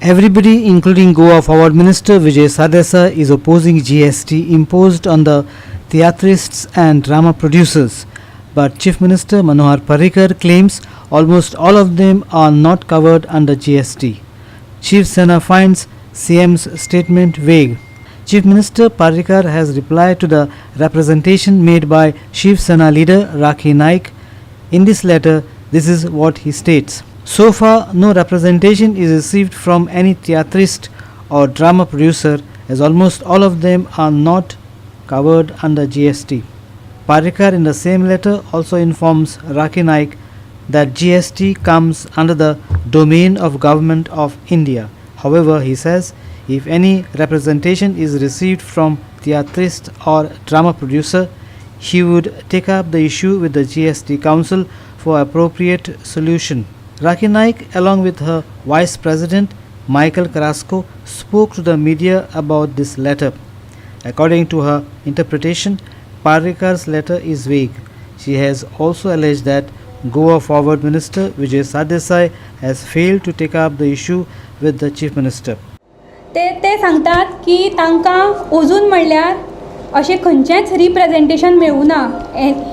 Everybody, including Goa Forward Minister Vijay Sardesai, is opposing GST imposed on the theatrists and drama producers. But Chief Minister Manohar Parrikar claims almost all of them are not covered under GST. Shiv Sena finds CM's statement vague. Chief Minister Parrikar has replied to the representation made by Shiv Sena leader Rakhi Naik. In this letter, this is what he states. So far, no representation is received from any theatrist or drama producer, as almost all of them are not covered under GST. Parrikar in the same letter also informs Rakhi Naik that GST comes under the domain of Government of India. However, he says if any representation is received from theatrist or drama producer, he would take up the issue with the GST Council for appropriate solution. Rakhi Naik, along with her Vice President Michael Carrasco, spoke to the media about this letter. According to her interpretation, Parrikar's letter is vague. She has also alleged that Goa Forward Minister Vijay Sardesai has failed to take up the issue with the Chief Minister. ते सांगतात की तांकां अजून म्हणल्यार अशें खंयचेंच representation मेळूना.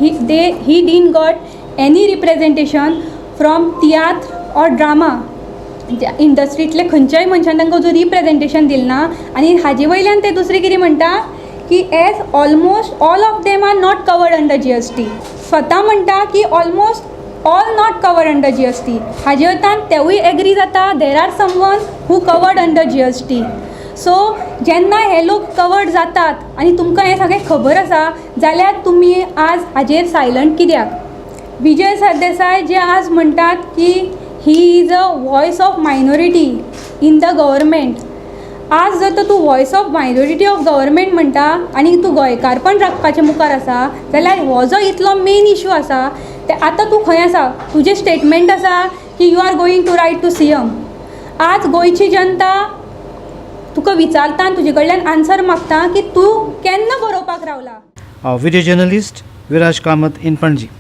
He didn't got any representation from tiatr or drama इंडस्ट्रींतले खंयच्याय मनशान तांकां अजून रिप्रेजेंटेशन दिलें ना. आनी हाजे वयल्यान ते दुसरें कितें म्हणटा की as almost all of them are not covered under GST. स्वता म्हणटा की almost all not covered under GST. हाजे वयल्यान तेवूय एग्री जाता there are someone who covered under GST. So जेन्ना हे लोक कवर्ड जातात आनी तुमकां हें सगळें खबर आसा जाल्यार तुमी आज हाजेर सायलंट कित्याक? विजय सरदेसाय जे आज म्हणटात की he is a voice of minority in the government. आज जर तर तूं voice of minority of government म्हणटा आनी तूं गोंयकारपण राखपाचे मुखार आसा जाल्यार हो जो इतलो मेन इशू आसा ते आतां तूं खंय आसा? तुजें स्टेटमेंट आसा की you are going to write to CM. आज गोंयची जनता तुका विचारता आनी तुजे कडल्यान आन्सर मागता की तूं केन्ना बरोवपाक Rawla. Video journalist Viraj Kamath in Panji.